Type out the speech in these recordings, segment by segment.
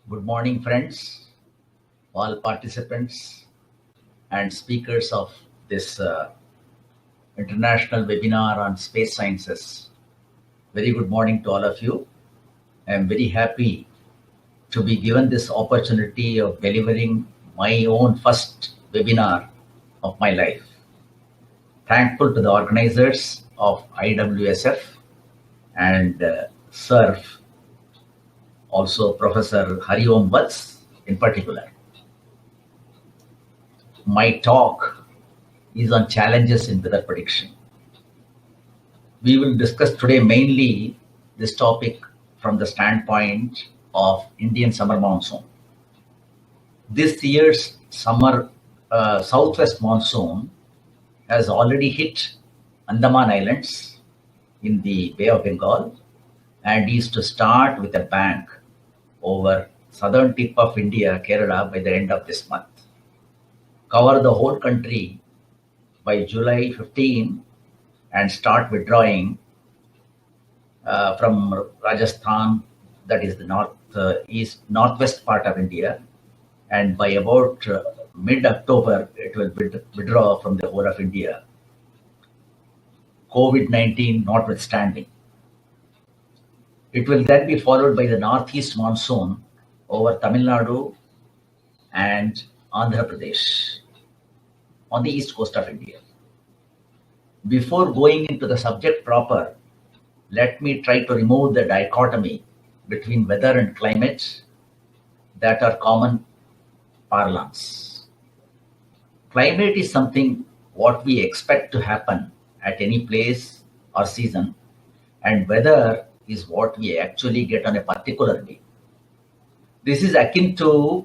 Good morning, friends, all participants and speakers of this international webinar on space sciences. Very good morning to all of you. I am very happy to be given this opportunity of delivering my own first webinar of my life. Thankful to the organizers of IWSF and SERF, also Professor Hariom Vats in particular. My talk is on challenges in weather prediction. We will discuss today mainly this topic from the standpoint of Indian summer monsoon. This year's summer southwest monsoon has already hit Andaman Islands in the Bay of Bengal and is to start with a bang over southern tip of India, Kerala, by the end of this month. Cover the whole country by July 15 and start withdrawing from Rajasthan, that is the northwest part of India, and by about mid-October it will withdraw from the whole of India, COVID-19 notwithstanding. It will then be followed by the northeast monsoon over Tamil Nadu and Andhra Pradesh on the east coast of India. Before going into the subject proper, let me try to remove the dichotomy between weather and climate that are common parlance. Climate is something what we expect to happen at any place or season, and weather is what we actually get on a particular day. This is akin to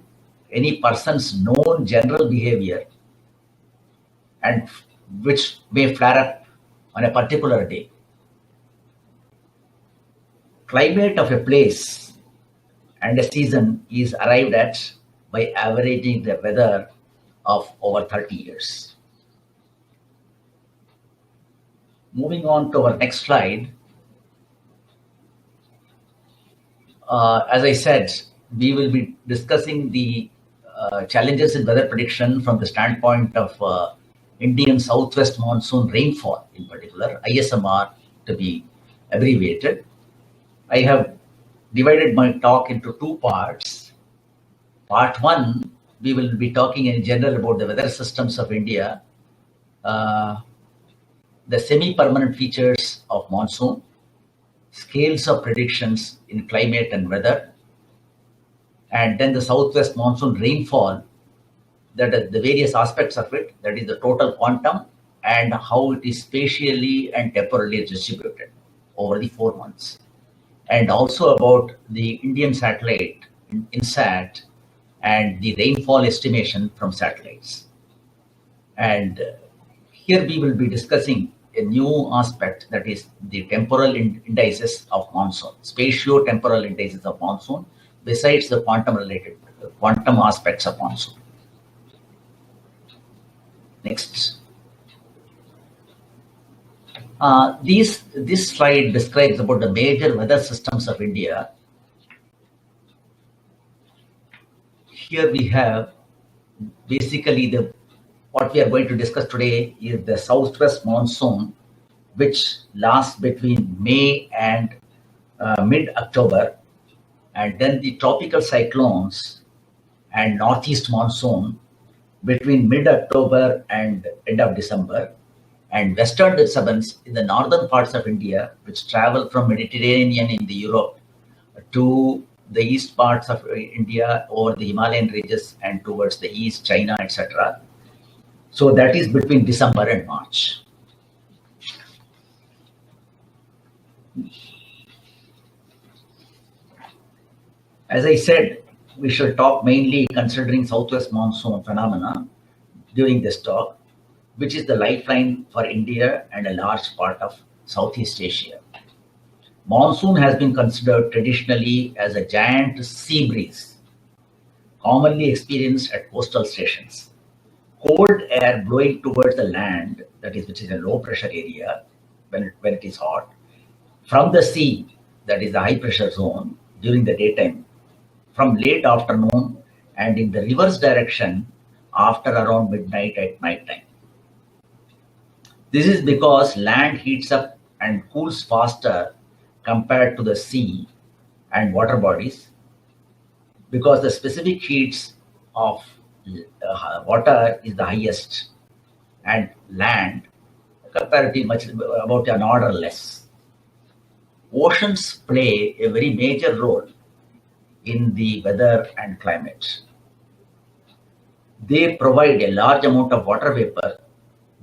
any person's known general behavior and which may flare up on a particular day. Climate of a place and a season is arrived at by averaging the weather of over 30 years. Moving on to our next slide. As I said, we will be discussing the challenges in weather prediction from the standpoint of Indian southwest monsoon rainfall, in particular, ISMR to be abbreviated. I have divided my talk into two parts. Part one, we will be talking in general about the weather systems of India, the semi-permanent features of monsoon, scales of predictions in climate and weather, and then the southwest monsoon rainfall, that is the various aspects of it, that is the total quantum and how it is spatially and temporally distributed over the 4 months. And also about the Indian satellite, INSAT, and the rainfall estimation from satellites. And here we will be discussing a new aspect, that is the temporal indices of monsoon, spatio-temporal indices of monsoon, besides the quantum aspects of monsoon. Next. This slide describes about the major weather systems of India. Here we have basically what we are going to discuss today is the southwest monsoon, which lasts between May and mid-October, and then the tropical cyclones and northeast monsoon between mid-October and end of December, and western disturbance in the northern parts of India, which travel from Mediterranean in the Europe to the east parts of India over the Himalayan ranges and towards the east, China, etc. So that is between December and March. As I said, we shall talk mainly considering southwest monsoon phenomena during this talk, which is the lifeline for India and a large part of Southeast Asia. Monsoon has been considered traditionally as a giant sea breeze, commonly experienced at coastal stations. Cold air blowing towards the land, that is, which is a low pressure area when it is hot, from the sea, that is the high pressure zone, during the daytime, from late afternoon and in the reverse direction after around midnight at night time. This is because land heats up and cools faster compared to the sea and water bodies, because the specific heats of water is the highest and land comparatively much about an order less. Oceans play a very major role in the weather and climate. They provide a large amount of water vapor.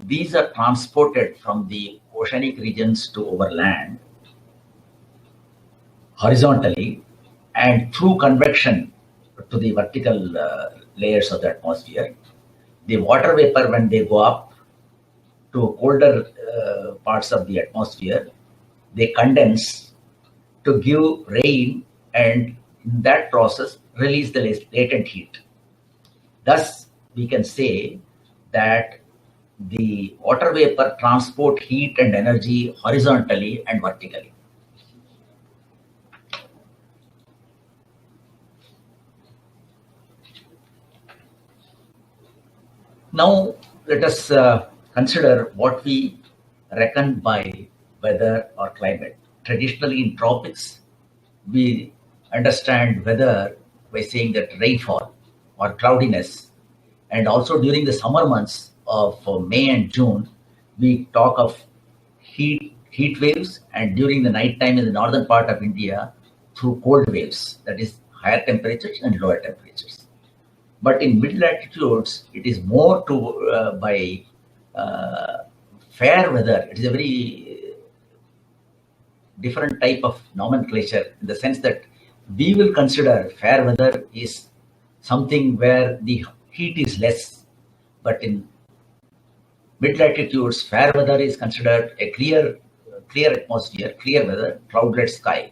These are transported from the oceanic regions to over land horizontally and through convection to the vertical layers of the atmosphere. The water vapor, when they go up to colder parts of the atmosphere, they condense to give rain, and in that process release the latent heat. Thus, we can say that the water vapor transport heat and energy horizontally and vertically. Now, let us consider what we reckon by weather or climate. Traditionally, in tropics, we understand weather by saying that rainfall or cloudiness, and also during the summer months of May and June, we talk of heat waves, and during the night time in the northern part of India, through cold waves, that is higher temperatures and lower temperatures. But in mid latitudes, it is more to by fair weather. It is a very different type of nomenclature, in the sense that we will consider fair weather is something where the heat is less, but in mid latitudes, fair weather is considered a clear atmosphere, clear weather, cloudless sky,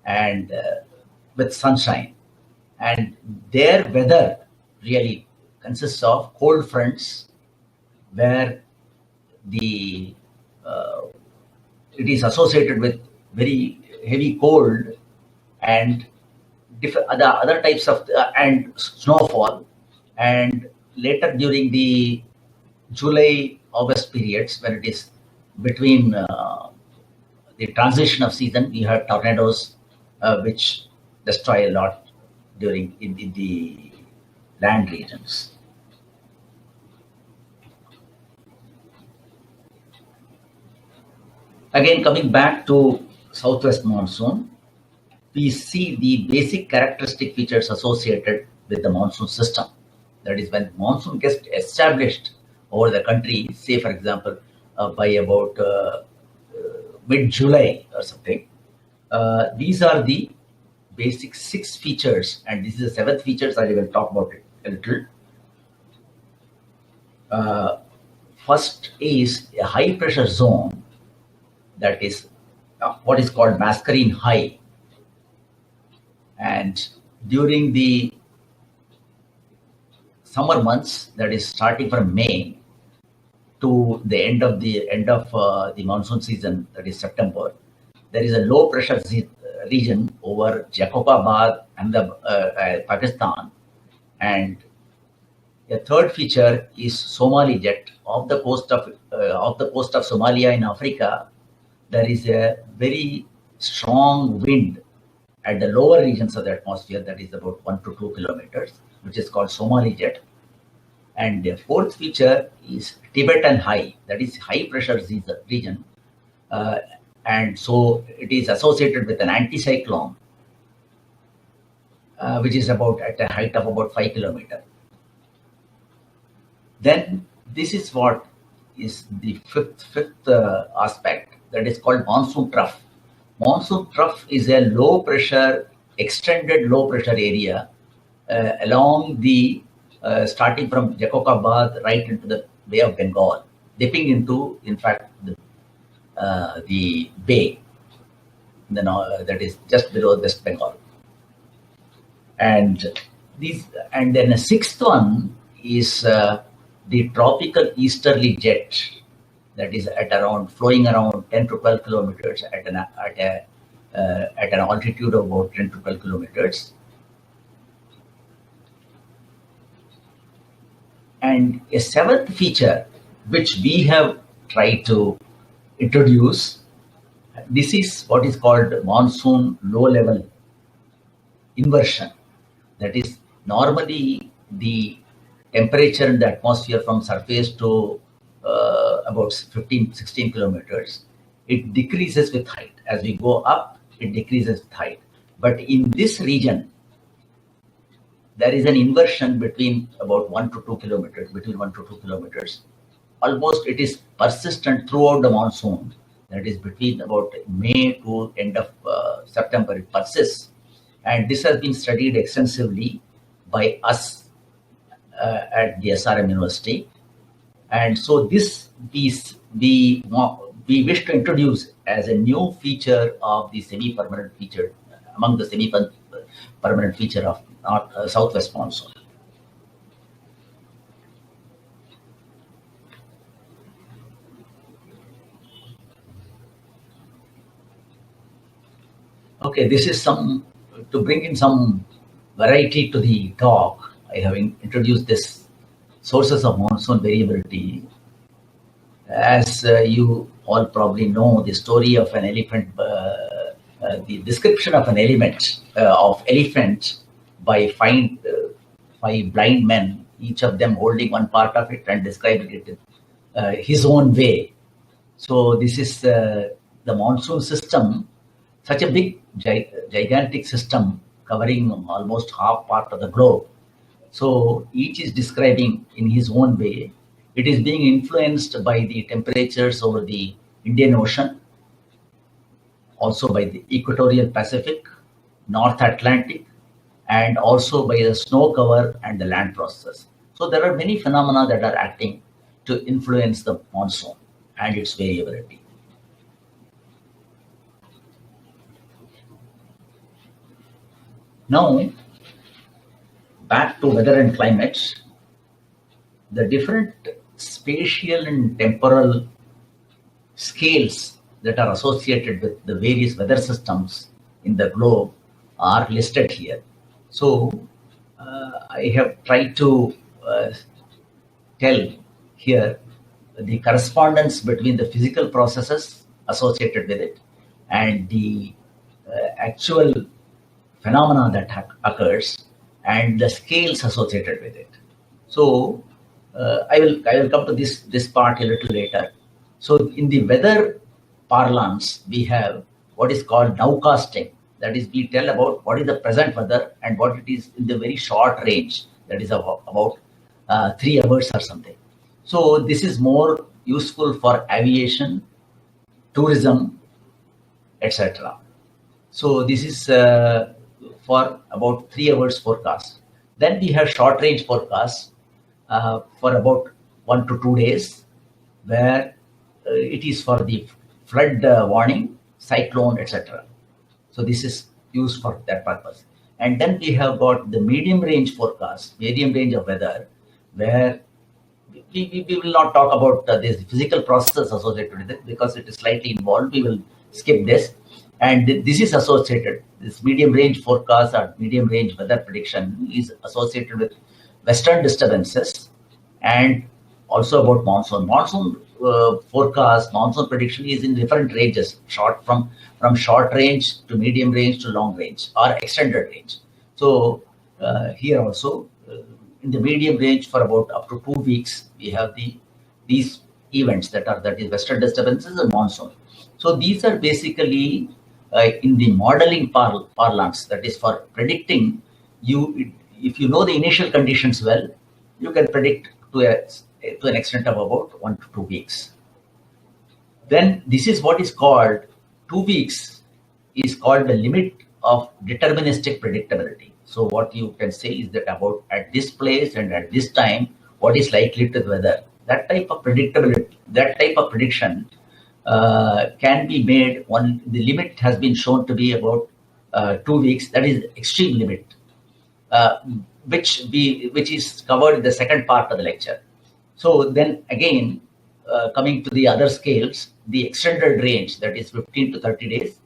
and with sunshine. And their weather really consists of cold fronts, where the it is associated with very heavy cold and other types of and snowfall. And later during the July-August periods, when it is between the transition of season, we have tornadoes which destroy a lot during in the land regions. Again, coming back to southwest monsoon, we see the basic characteristic features associated with the monsoon system. That is, when monsoon gets established over the country, say for example, by about mid-July or something, these are the basic 6 features, and this is the 7th features. I will talk about it a little. First is a high pressure zone, that is what is called mascarene high, and during the summer months, that is starting from May to the end of the monsoon season, that is September, there is a low pressure region over Jacobabad and Pakistan, and a third feature is Somali jet off the coast of Somalia in Africa. There is a very strong wind at the lower regions of the atmosphere, that is about 1 to 2 kilometers, which is called Somali jet. And the fourth feature is Tibetan high, that is high pressure region. And so it is associated with an anticyclone, which is about at a height of about 5 kilometers. Then this is what is the fifth aspect, that is called monsoon trough. Monsoon trough is a low pressure, extended low pressure area along the starting from Jacobabad right into the Bay of Bengal, dipping into, in fact, the bay, that is just below West Bengal. And then a 6th one is the tropical easterly jet, that is flowing around 10 to 12 kilometers at an altitude of about 10 to 12 kilometers. And a seventh feature, which we have tried to introduce, this is what is called monsoon low-level inversion. That is, normally the temperature in the atmosphere from surface to about 15, 16 kilometers, it decreases with height. As we go up, it decreases with height. But in this region, there is an inversion between about 1 to 2 kilometers, Almost it is persistent throughout the monsoon. That is between about May to end of September, it persists. And this has been studied extensively by us at the SRM University. And so this piece we wish to introduce as a new feature of the semi-permanent feature, among the semi-permanent feature of southwest monsoon. Okay, this is to bring in some variety to the talk. I have introduced this sources of monsoon variability. As you all probably know, the story of an elephant, the description of an elephant by five blind men, each of them holding one part of it and describing it in his own way. So this is the monsoon system, such a big, gigantic system covering almost half part of the globe. So each is describing in his own way. It is being influenced by the temperatures over the Indian Ocean, also by the equatorial Pacific, North Atlantic, and also by the snow cover and the land process. So there are many phenomena that are acting to influence the monsoon and its variability. Now, back to weather and climate. The different spatial and temporal scales that are associated with the various weather systems in the globe are listed here. So I have tried to tell here the correspondence between the physical processes associated with it and the actual phenomena that occurs and the scales associated with it. So I will come to this part a little later. So in the weather parlance, we have what is called nowcasting. That is, we tell about what is the present weather and what it is in the very short range. That is about 3 hours or something. So this is more useful for aviation, tourism, etc. So this is for about 3 hours forecast. Then we have short range forecast for about 1 to 2 days, where it is for the flood warning, cyclone, etc. So this is used for that purpose. And then we have got the medium range forecast, medium range of weather, where we will not talk about this physical processes associated with it because it is slightly involved. We will skip this. And this is associated, this medium range forecast or medium range weather prediction is associated with western disturbances and also about monsoon. Monsoon forecast, monsoon prediction is in different ranges, from short range to medium range to long range or extended range. So here also in the medium range for about up to 2 weeks, we have these events that is western disturbances and monsoon. So these are basically in the modeling parlance, that is for predicting. If you know the initial conditions well, you can predict to an extent of about 1 to 2 weeks. Then this is what is called 2 weeks is called the limit of deterministic predictability. So what you can say is that about at this place and at this time, what is likely to the weather. That type of predictability, that type of prediction can be made. The limit has been shown to be about 2 weeks. That is extreme limit, which is covered in the second part of the lecture. So then again, coming to the other scales, the extended range, that is 15 to 30 days,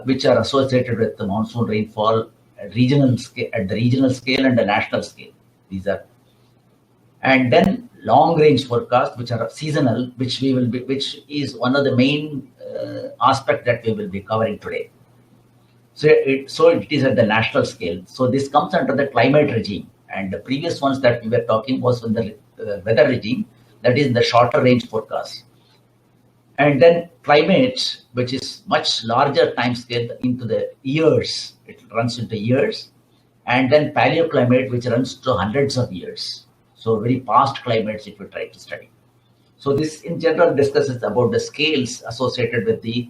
which are associated with the monsoon rainfall at the regional scale and the national scale. These are And then long range forecast, which are seasonal, which is one of the main aspects that we will be covering today. So it is at the national scale. So this comes under the climate regime, and the previous ones that we were talking was in the weather regime, that is the shorter range forecast. And then climate, which is much larger time scale into the years, it runs into years. And then paleoclimate, which runs to hundreds of years. So very past climates if you try to study. So this in general discusses about the scales associated with the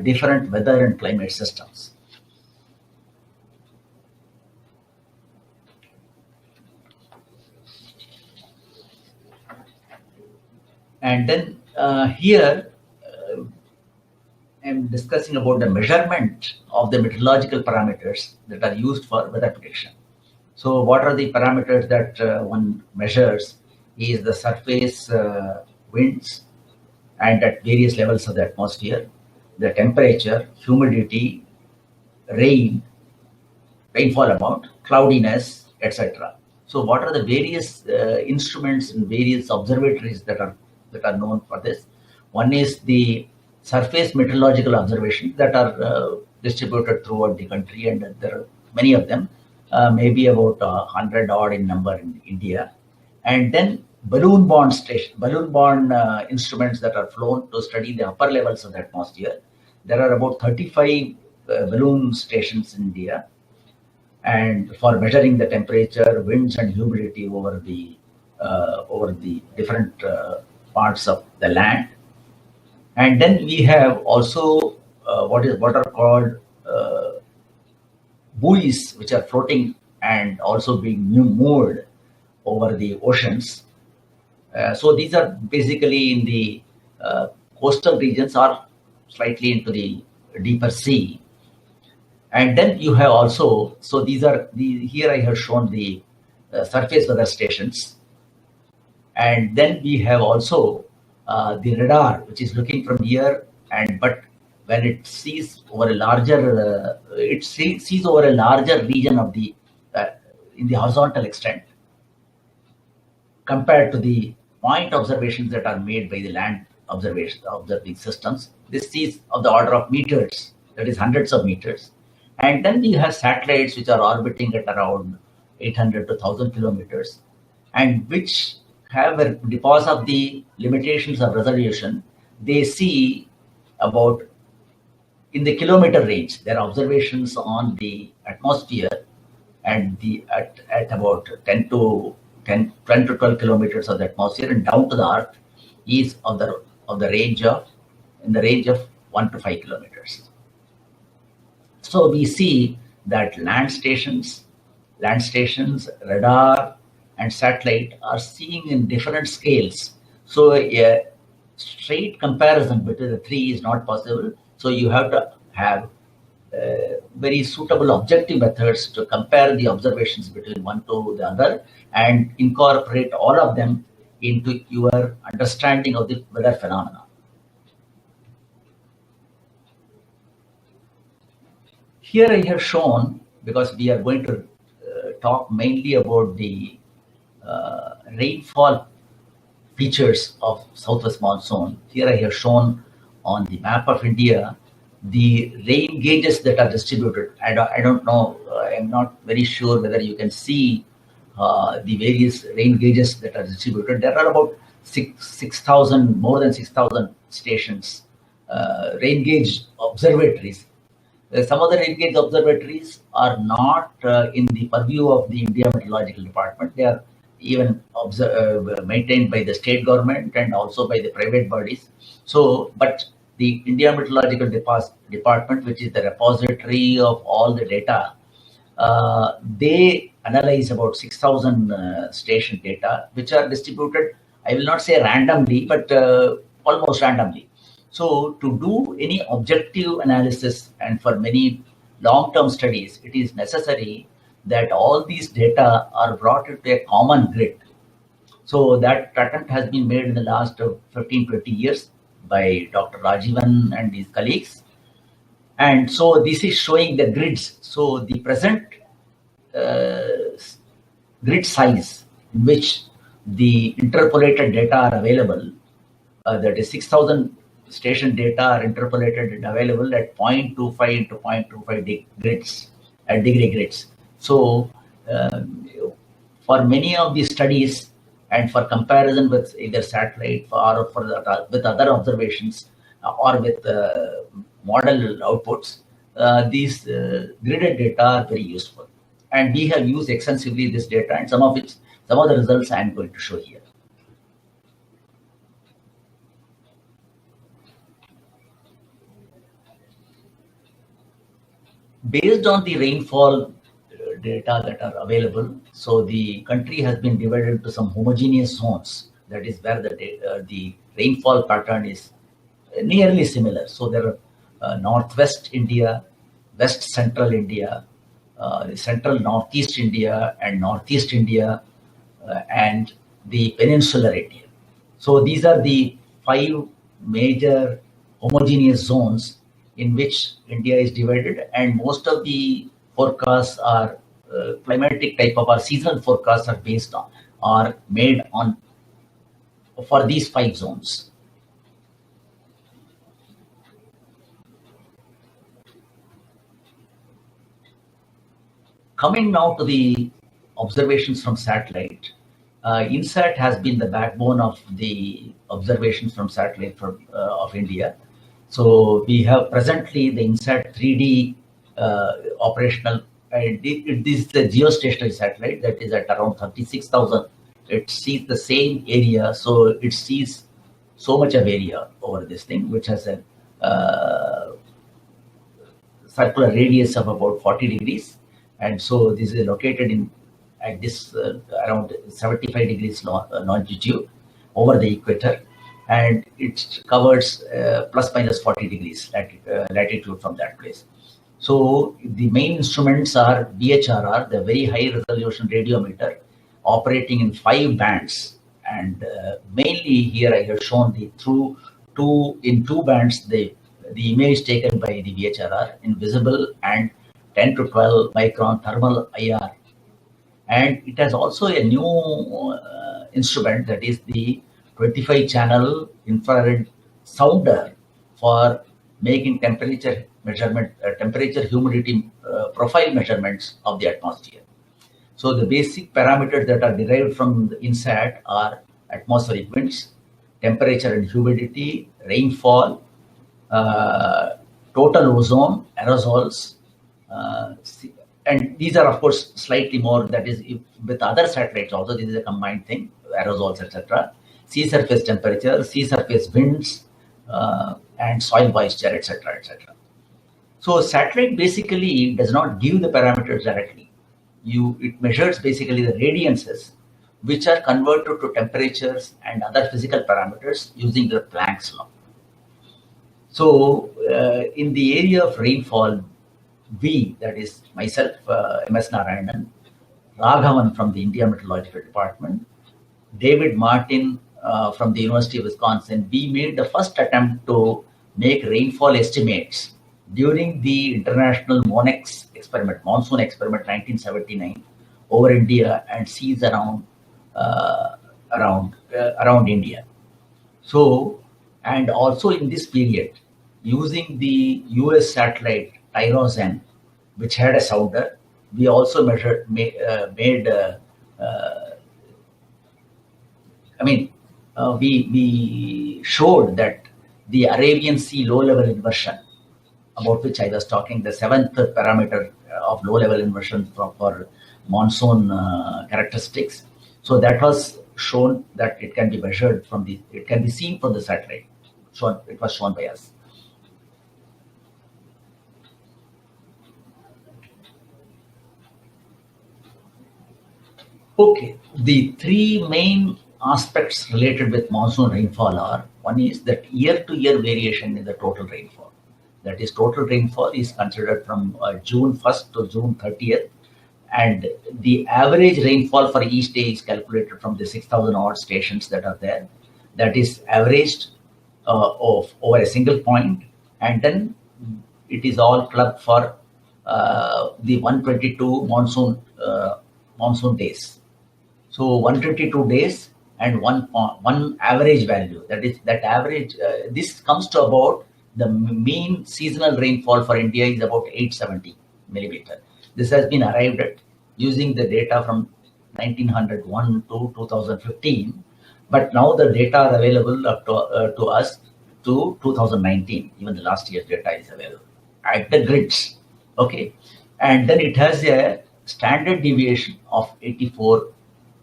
different weather and climate systems. And then here I'm discussing about the measurement of the meteorological parameters that are used for weather prediction. So what are the parameters that one measures is the surface winds and at various levels of the atmosphere, the temperature, humidity, rainfall amount, cloudiness, etc. So what are the various instruments and various observatories that are known for this? One is the surface meteorological observations that are distributed throughout the country, and there are many of them, maybe about 100 odd in number in India. And then balloon-borne instruments that are flown to study the upper levels of the atmosphere. There are about 35 balloon stations in India, and for measuring the temperature, winds, and humidity over the different parts of the land. And then we have also what are called buoys, which are floating and also being moved over the oceans. So these are basically in the coastal regions or slightly into the deeper sea. And then you have also, so these are here I have shown the surface weather stations. And then we have also the radar, which is looking from here, but when it sees over a larger, sees over a larger region of the in the horizontal extent, compared to the point observations that are made by the land observing systems. This is of the order of meters, that is hundreds of meters. And then we have satellites which are orbiting at around 800 to 1,000 kilometers, and which have, because of the limitations of resolution, they see about in the kilometer range. Their observations on the atmosphere and at about 10 to 12 kilometers of the atmosphere and down to the earth is in the range of 1 to 5 kilometers. So we see that land stations, radar, and satellite are seeing in different scales. So a straight comparison between the three is not possible. So you have to have very suitable objective methods to compare the observations between one to the other and incorporate all of them into your understanding of the weather phenomena. Here I have shown, because we are going to talk mainly about the rainfall features of southwest monsoon. Here I have shown on the map of India the rain gauges that are distributed. I don't know, I'm not very sure whether you can see the various rain gauges that are distributed. There are about 6,000, more than 6,000 stations, rain gauge observatories. Some of the rain gauge observatories are not in the purview of the India Meteorological Department. They are even maintained by the state government and also by the private bodies. So, but the India Meteorological Department, which is the repository of all the data, they analyze about 6,000 station data, which are distributed, I will not say randomly, but almost randomly. So to do any objective analysis and for many long-term studies, it is necessary that all these data are brought into a common grid. So that attempt has been made in the last 15-20 years by Dr. Rajivan and his colleagues. And so this is showing the grids. So the present grid size in which the interpolated data are available. That is 6,000 station data are interpolated and available at 0.25 into 0.25 grids, at degree grids. So for many of these studies and for comparison with either satellite or with other observations or with model outputs, these gridded data are very useful. And we have used extensively this data, and some of the results I am going to show here. Based on the rainfall data that are available, so the country has been divided into some homogeneous zones. That is where the rainfall pattern is nearly similar. So there are northwest India, west central India, central northeast India, and northeast India, and the peninsular India. So these are the 5 major homogeneous zones in which India is divided, and most of the forecasts are climatic type of, our seasonal forecasts are based on, are made on for these 5 zones. Coming now to the observations from satellite, INSAT has been the backbone of the observations from satellite of India. So we have presently the INSAT 3D operational. This is the geostationary satellite that is at around 36,000. It sees the same area, so it sees so much of area over this thing, which has a circular radius of about 40 degrees. And so this is located at this around 75 degrees longitude over the equator, and it covers plus minus 40 degrees latitude from that place. So the main instruments are VHRR, the very high resolution radiometer, operating in 5 bands, and mainly here I have shown the in two bands the image taken by the VHRR in visible and 10 to 12 micron thermal IR. And it has also a new instrument, that is the 25 channel infrared sounder for making temperature measurement, temperature humidity profile measurements of the atmosphere. So the basic parameters that are derived from the INSAT are atmospheric winds, temperature and humidity, rainfall, total ozone, aerosols, and these are of course slightly more, that is with other satellites also, this is a combined thing, aerosols, etc. Sea surface temperature, sea surface winds, and soil moisture, etc., etc. So satellite basically does not give the parameters directly. It measures basically the radiances, which are converted to temperatures and other physical parameters using the Planck's law. So in the area of rainfall, we, that is myself, M S Narayanan, Raghavan from the India Meteorological Department, David Martin from the University of Wisconsin, we made the first attempt to make rainfall estimates during the international MONEX experiment, Monsoon experiment 1979, over India and seas around India. So, and also in this period, using the US satellite TIROS-N, which had a sounder, we also we showed that the Arabian Sea low-level inversion, about which I was talking, the 7th parameter of low-level inversion for monsoon characteristics. So that was shown that it can be measured it can be seen from the satellite. So it was shown by us. Okay, the 3 main aspects related with monsoon rainfall are, one is that year-to-year variation in the total rainfall. That is, total rainfall is considered from June 1st to June 30th, and the average rainfall for each day is calculated from the 6,000 odd stations that are there. That is averaged over a single point, and then it is all clubbed for the 122 monsoon days. So 122 days, and one average value. That is that average. This comes to about the mean seasonal rainfall for India is about 870 millimeter. This has been arrived at using the data from 1901 to 2015, but now the data are available up to us to 2019. Even the last year's data is available at the grids. Okay, and then it has a standard deviation of 84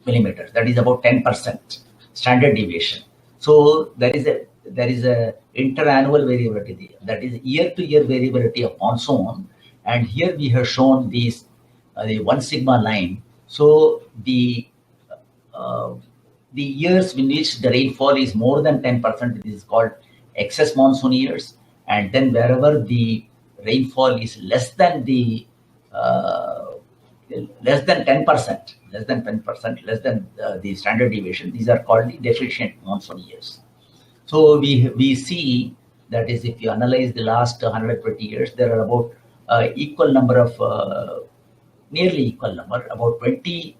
millimeters. That is about 10% standard deviation. So there is a interannual variability, that is year-to-year variability of monsoon. And here we have shown these the 1 sigma line. So the years in which the rainfall is more than 10%, this is called excess monsoon years. And then wherever the rainfall is less than 10%, less than the standard deviation, these are called the deficient monsoon years. So we see that is, if you analyze the last 120 years, there are about equal number of nearly equal number, about 20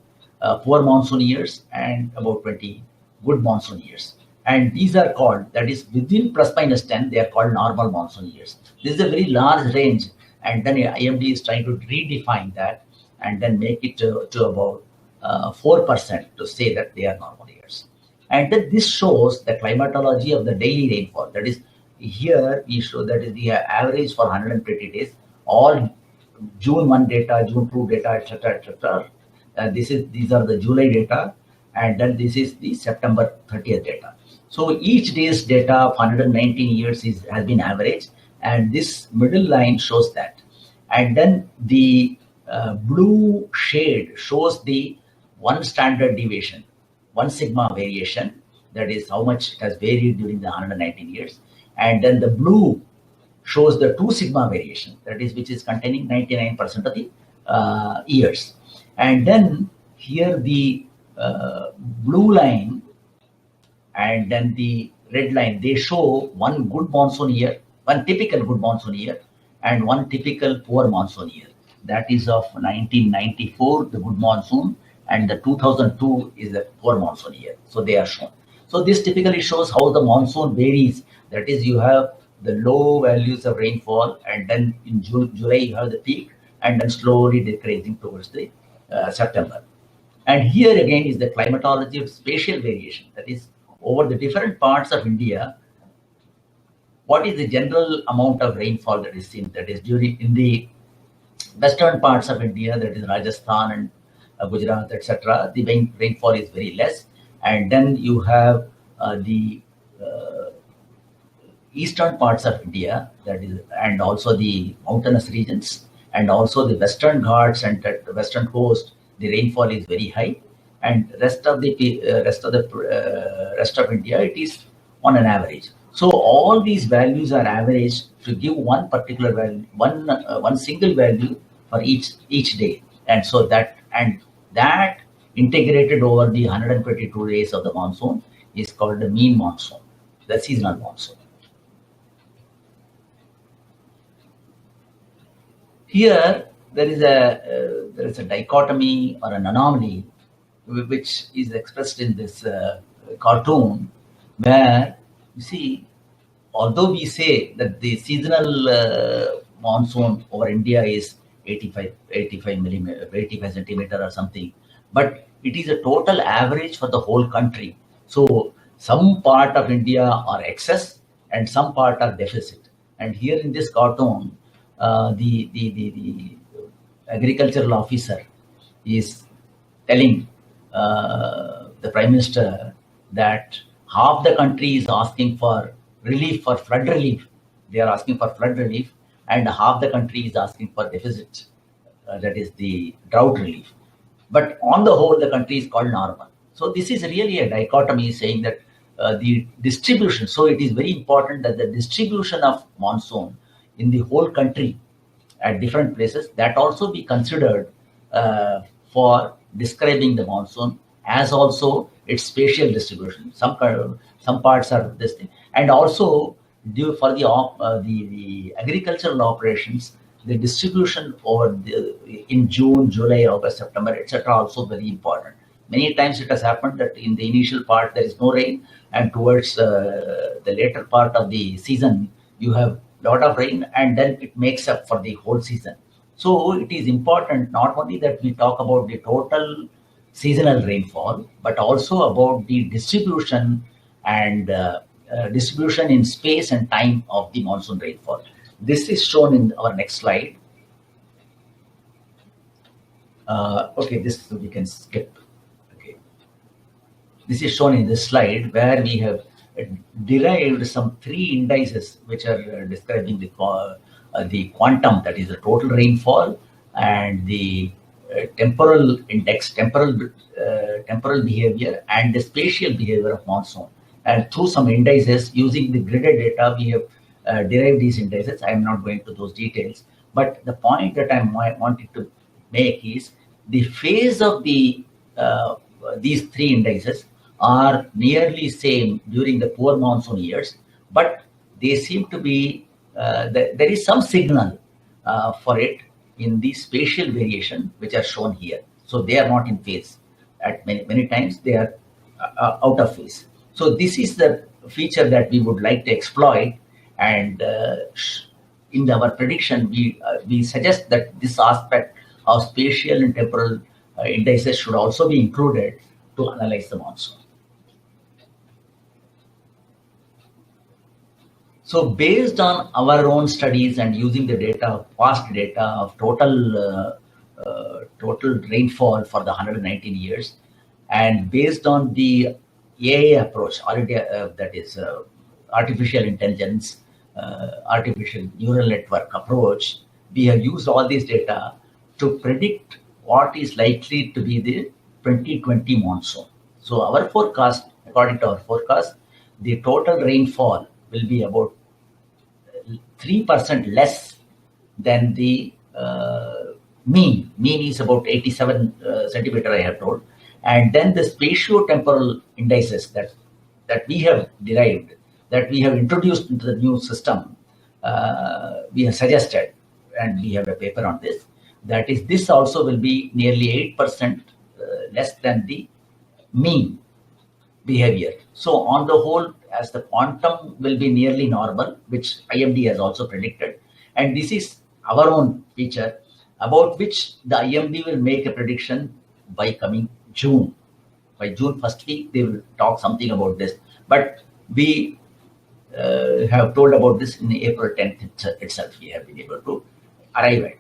poor monsoon years and about 20 good monsoon years. And these are called, that is within plus minus 10, they are called normal monsoon years. This is a very large range, and then IMD is trying to redefine that and then make it to about 4% to say that they are normal years. And then this shows the climatology of the daily rainfall. That is, here we show that is the average for 120 days, all June 1 data, June 2 data, etc., etc. These are the July data, and then this is the September 30th data. So each day's data of 119 years has been averaged, and this middle line shows that. And then the blue shade shows the one standard deviation, 1 sigma variation, that is how much it has varied during the 119 years. And then the blue shows the 2 sigma variation, that is which is containing 99% of the years. And then here the blue line and then the red line, they show one good monsoon year, one typical good monsoon year, and one typical poor monsoon year. That is of 1994, the good monsoon, and the 2002 is the poor monsoon year. So they are shown. So this typically shows how the monsoon varies. That is, you have the low values of rainfall, and then in July you have the peak, and then slowly decreasing towards the September. And here again is the climatology of spatial variation. That is, over the different parts of India, what is the general amount of rainfall that is seen? That is, in the western parts of India, that is Rajasthan and Gujarat, etc., the rainfall is very less. And then you have the eastern parts of India, that is, and also the mountainous regions, and also the western Ghats and the western coast, the rainfall is very high. And rest of India, it is on an average. So all these values are averaged to give one particular value, one single value for each day. And so that integrated over the 122 days of the monsoon is called the mean monsoon, the seasonal monsoon. Here there is a dichotomy or an anomaly which is expressed in this cartoon, where you see, although we say that the seasonal monsoon over India is 85 centimeter or something, but it is a total average for the whole country. So some part of India are excess and some part are deficit. And here in this cartoon, the agricultural officer is telling the Prime Minister that half the country is asking for relief, for flood relief. They are asking for flood relief, and half the country is asking for deficit, that is the drought relief. But on the whole, the country is called normal. So this is really a dichotomy, saying that the distribution, so it is very important that the distribution of monsoon in the whole country at different places, that also be considered for describing the monsoon, as also its spatial distribution. Some parts are this thing, and also due for the agricultural operations, the distribution over in June, July, August, September, etc., also very important. Many times it has happened that in the initial part there is no rain, and towards the later part of the season you have lot of rain, and then it makes up for the whole season. So it is important not only that we talk about the total seasonal rainfall, but also about the distribution and distribution in space and time of the monsoon rainfall. This is shown in our next slide. Okay, this we can skip. Okay, this is shown in this slide where we have derived some 3 indices which are describing the quantum, that is the total rainfall, and the temporal index, temporal behavior, and the spatial behavior of monsoon. And through some indices using the gridded data, we have derived these indices. I am not going to those details, but the point that I wanted to make is the phase of the these 3 indices are nearly same during the poor monsoon years, but they seem to be there is some signal for it in the spatial variation which are shown here. So they are not in phase. At many times they are out of phase. So this is the feature that we would like to exploit, and in our prediction we suggest that this aspect of spatial and temporal indices should also be included to analyze the monsoon. So based on our own studies and using the data, past data of total rainfall for the 119 years, and based on the AI approach, already that is artificial intelligence, artificial neural network approach, we have used all these data to predict what is likely to be the 2020 monsoon. So our forecast, according to our forecast, the total rainfall will be about 3% less than the mean. Mean is about 87 centimeter, I have told. And then the spatio-temporal indices that we have derived, that we have introduced into the new system, we have suggested, and we have a paper on this, that is, this also will be nearly 8% less than the mean behavior. So on the whole, as the quantum will be nearly normal, which IMD has also predicted, and this is our own feature about which the IMD will make a prediction by coming June. By June first week, they will talk something about this. But we have told about this in April 10th itself. We have been able to arrive at.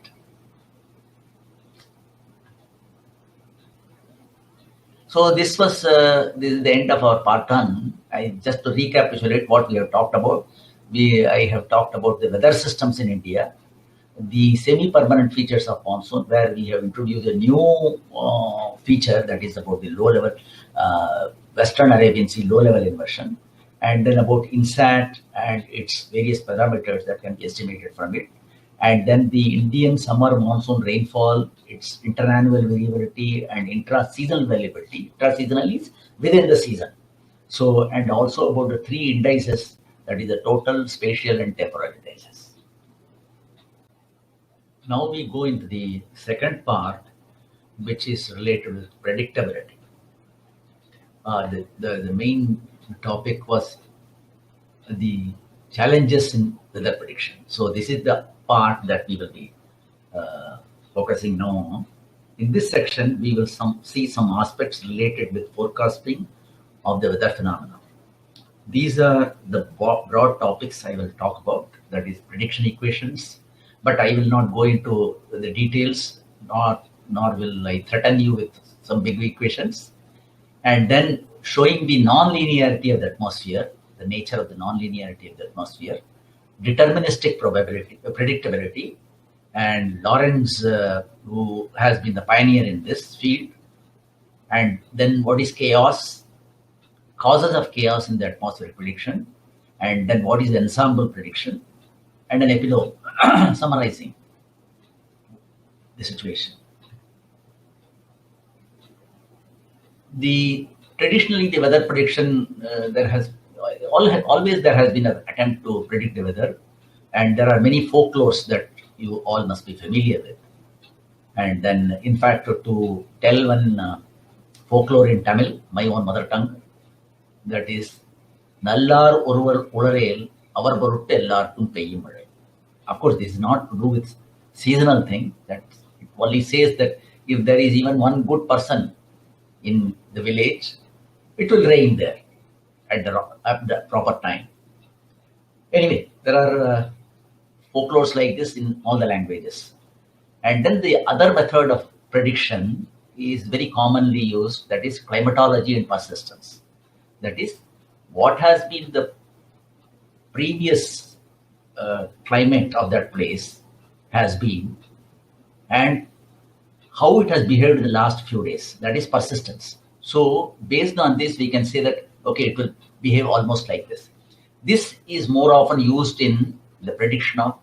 So this was the end of our part 1. Just to recapitulate what we have talked about. I have talked about the weather systems in India, the semi-permanent features of monsoon, where we have introduced a new feature that is about the low-level Western Arabian Sea low-level inversion, and then about INSAT and its various parameters that can be estimated from it, and then the Indian summer monsoon rainfall, its interannual variability and intra-seasonal variability. Intra-seasonal is within the season. So, and also about the 3 indices, that is the total, spatial, and temporal indices. Now we go into the second part, which is related with predictability. The main topic was the challenges in weather prediction. So this is the part that we will be focusing now on. In this section, we will see some aspects related with forecasting of the weather phenomena. These are the broad topics I will talk about, that is prediction equations, but I will not go into the details, nor will I threaten you with some big equations. And then showing the non-linearity of the atmosphere, the nature of the non-linearity of the atmosphere, deterministic probability, predictability, and Lawrence, who has been the pioneer in this field, and then what is chaos, causes of chaos in the atmospheric prediction, and then what is the ensemble prediction, and an epilogue summarizing the situation. Traditionally the weather prediction, always there has been an attempt to predict the weather, and there are many folklores that you all must be familiar with. And then, in fact, to tell one folklore in Tamil, my own mother tongue, that is, Nallar Oruvar Ularel, Avar Borutta Ellarkum Peyyum Mazhai. Of course, this is not to do with seasonal thing. That it only says that if there is even one good person in the village, it will rain there at the proper time. Anyway, there are folklores like this in all the languages. And then the other method of prediction is very commonly used, that is climatology and persistence. That is, what has been the previous climate of that place has been, and how it has behaved in the last few days. That is persistence. So based on this, we can say that, okay, it will behave almost like this. This is more often used in the prediction of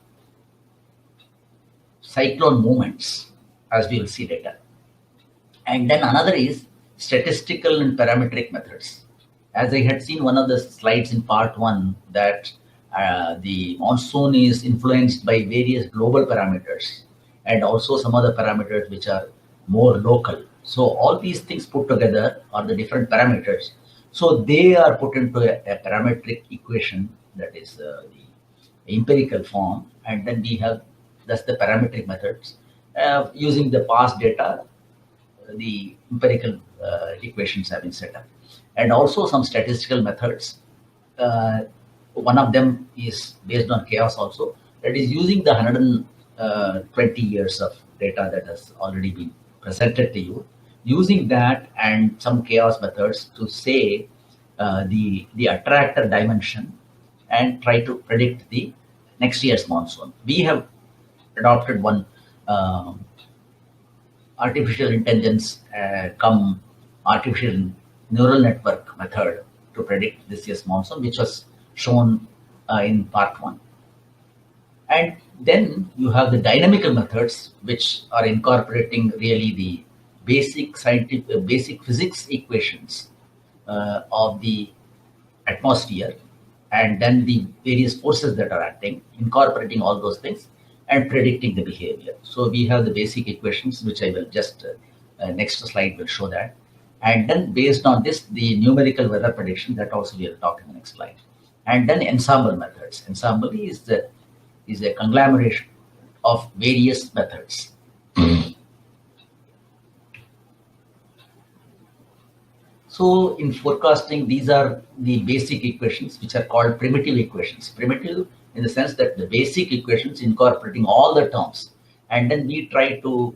cyclone movements, as we will see later. And then another is statistical and parametric methods. As I had seen one of the slides in part 1, that the monsoon is influenced by various global parameters and also some other parameters which are more local. So all these things put together are the different parameters. So they are put into a parametric equation, that is the empirical form, and then we have thus the parametric methods. Using the past data, the empirical equations have been set up. And also some statistical methods. One of them is based on chaos also, that is using the 120 years of data that has already been presented to you, using that and some chaos methods to say the attractor dimension and try to predict the next year's monsoon. We have adopted one artificial intelligence come artificial neural network method to predict this year's monsoon, which was shown in part 1. And then you have the dynamical methods, which are incorporating really the basic scientific, basic physics equations of the atmosphere, and then the various forces that are acting, incorporating all those things and predicting the behavior. So we have the basic equations, which I will just, next slide will show that. And then based on this, the numerical weather prediction, that also we will talk in the next slide. And then ensemble methods. Ensemble is a conglomeration of various methods. So in forecasting, these are the basic equations, which are called primitive equations. Primitive in the sense that the basic equations incorporating all the terms. And then we try to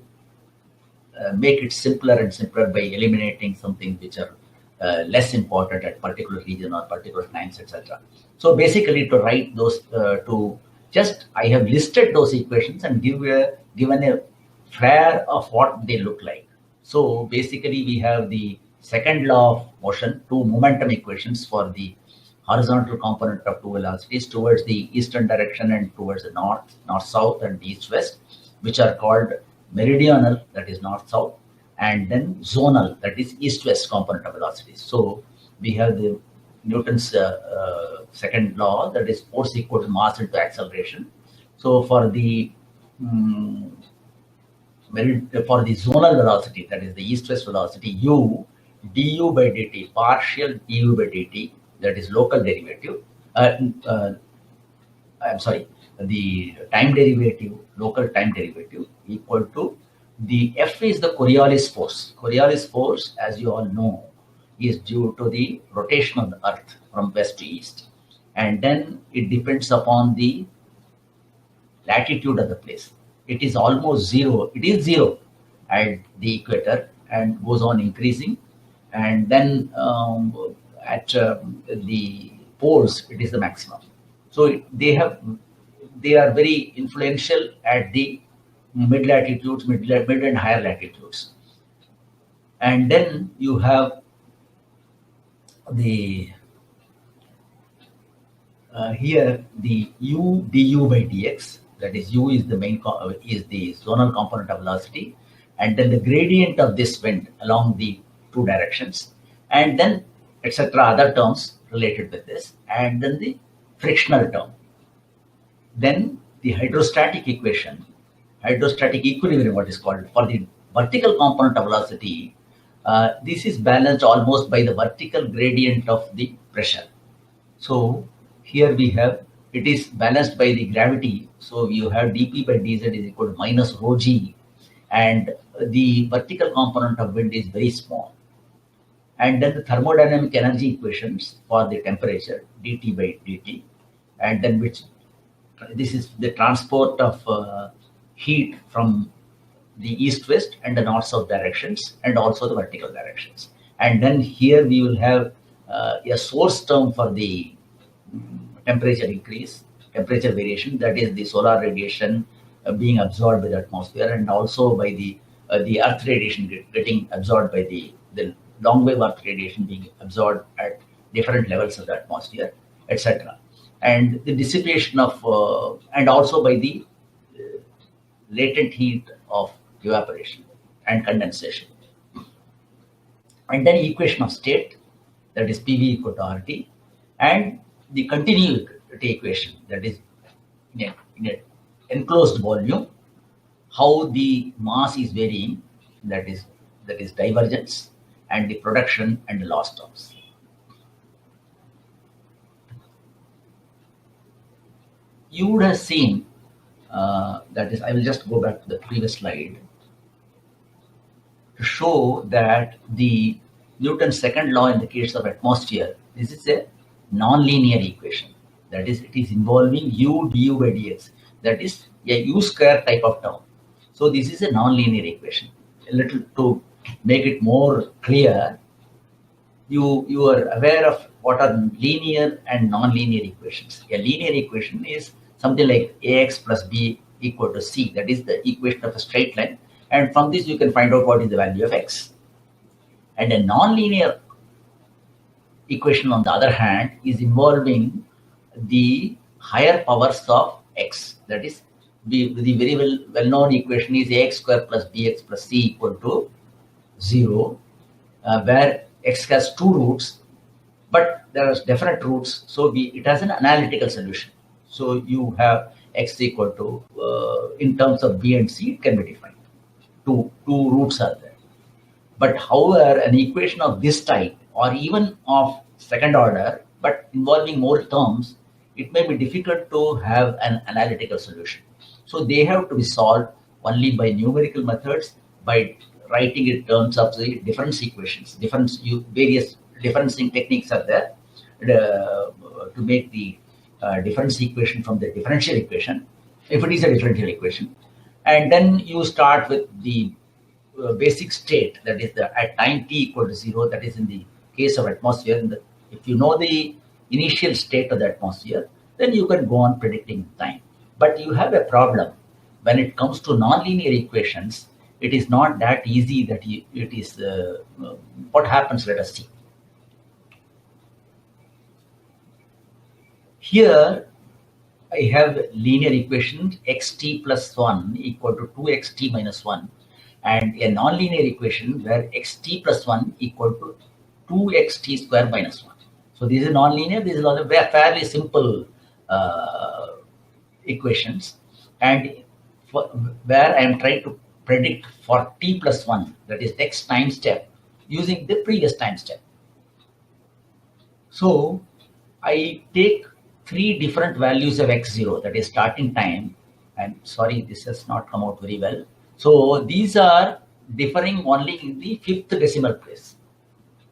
make it simpler and simpler by eliminating some things which are less important at particular region or particular times, etc. So basically to write those, I have listed those equations and given a flare of what they look like. So basically we have the second law of motion, two momentum equations for the horizontal component of two velocities towards the eastern direction and towards the north-south and east-west, which are called meridional, that is north-south, and then zonal, that is east-west component of velocities. So we have the Newton's second law, that is force equal to mass into acceleration. So for the zonal velocity, that is the east-west velocity, u du by dt, partial du by dt, that is local derivative. I'm sorry, the time derivative, local time derivative, equal to the F is the Coriolis force. Coriolis force, as you all know, is due to the rotation of the Earth from west to east. And then it depends upon the latitude of the place. It is almost zero. It is zero at the equator and goes on increasing. And then at the poles, it is the maximum. So they are very influential at the mid latitudes, mid and higher latitudes. And then you have the here the u du by dx, that is u is the main is the zonal component of velocity, and then the gradient of this wind along the two directions, and then etc. other terms related with this, and then the frictional term. Then the hydrostatic equation, hydrostatic equilibrium, what is called, for the vertical component of velocity, This is balanced almost by the vertical gradient of the pressure. So here we have, it is balanced by the gravity. So you have dP by dz is equal to minus rho g, and the vertical component of wind is very small. And then the thermodynamic energy equations for the temperature, dT by dt, and then which this is the transport of heat from the east-west and the north-south directions, and also the vertical directions. And then here we will have a source term for the temperature increase, temperature variation, that is the solar radiation being absorbed by the atmosphere, and also by the earth radiation getting absorbed by the long wave earth radiation being absorbed at different levels of the atmosphere, etc. And the dissipation of, and also by the latent heat of evaporation and condensation. And then equation of state, that is PV equal to RT, and the continuity equation, that is in an enclosed volume, how the mass is varying, that is divergence, and the production and the loss terms. You would have seen, that is, I will just go back to the previous slide to show that the Newton's second law in the case of atmosphere, this is a non-linear equation. That is, it is involving u du by dx. That is a u square type of term. So this is a non-linear equation. A little to make it more clear, you are aware of what are linear and non-linear equations. A linear equation is something like ax plus b equal to c. That is the equation of a straight line. And from this you can find out what is the value of x. And a non-linear equation, on the other hand, is involving the higher powers of x. That is, the very well-known equation is ax square plus bx plus c equal to 0, where x has two roots, but there are different roots. So it has an analytical solution. So you have x equal to, in terms of b and c, it can be defined. Two roots are there. But however, an equation of this type, or even of second order, but involving more terms, it may be difficult to have an analytical solution. So they have to be solved only by numerical methods, by writing in terms of the difference equations. Various differencing techniques are there to make the difference equation from the differential equation, if it is a differential equation. And then you start with the basic state, that is at time t equal to 0, that is in the case of atmosphere. If you know the initial state of the atmosphere, then you can go on predicting time. But you have a problem when it comes to nonlinear equations. It is not that easy that it is, what happens, let us see. Here I have linear equation xt plus 1 equal to 2xt minus 1, and a nonlinear equation where xt plus 1 equal to 2xt square minus 1. So this is nonlinear. This is a fairly simple equations, and where I am trying to predict for t plus 1, that is next time step, using the previous time step. So I take three different values of x0, that is starting time. And sorry, this has not come out very well. So these are differing only in the fifth decimal place.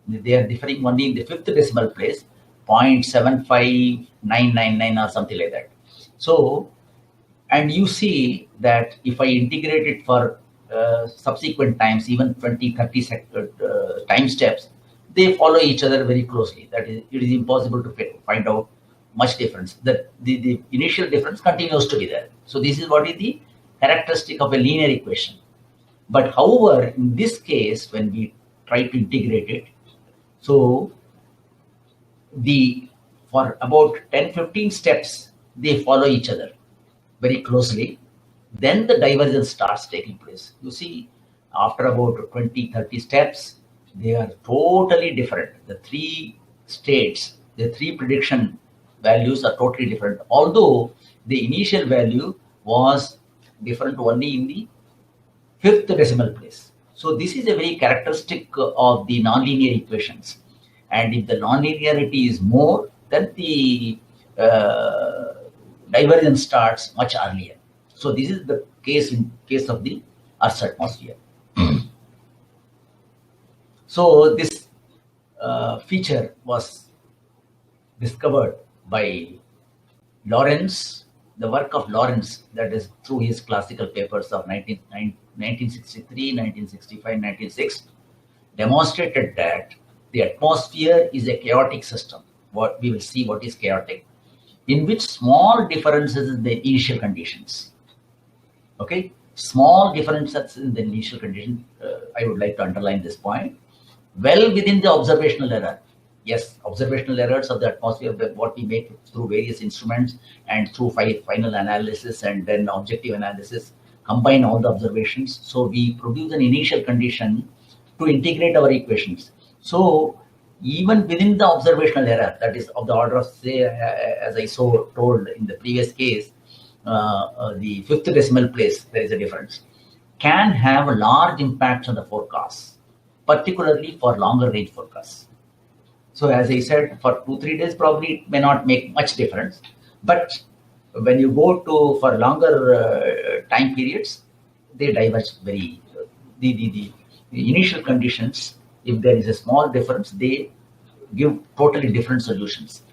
They are differing only in the fifth decimal place, 0.75999 or something like that. So, and you see that if I integrate it for subsequent times, even 20, 30 time steps, they follow each other very closely. That is, it is impossible to find out much difference. The initial difference continues to be there. So this is what is the characteristic of a linear equation. But however, in this case, when we try to integrate it, so for about 10-15 steps, they follow each other very closely. Then the divergence starts taking place. You see, after about 20-30 steps, they are totally different. The three states, the three prediction values are totally different, although the initial value was different only in the fifth decimal place. So this is a very characteristic of the nonlinear equations. And if the nonlinearity is more, then the divergence starts much earlier. So this is the case in case of the Earth's atmosphere. So this feature was discovered by Lawrence, the work of Lawrence, that is through his classical papers of 1963, 1965, 1906, demonstrated that the atmosphere is a chaotic system. What we will see what is chaotic, in which small differences in the initial conditions. Okay, small differences in the initial condition. I would like to underline this point. Well within the observational error. Yes, observational errors of the atmosphere, what we make through various instruments and through final analysis and then objective analysis, combine all the observations. So we produce an initial condition to integrate our equations. So even within the observational error, that is of the order of, say, as I told in the previous case, the fifth decimal place, there is a difference, can have a large impact on the forecasts, particularly for longer range forecasts. So as I said, for 2-3 days, probably it may not make much difference. But when you go to for longer time periods, they diverge very. The initial conditions, if there is a small difference, they give totally different solutions.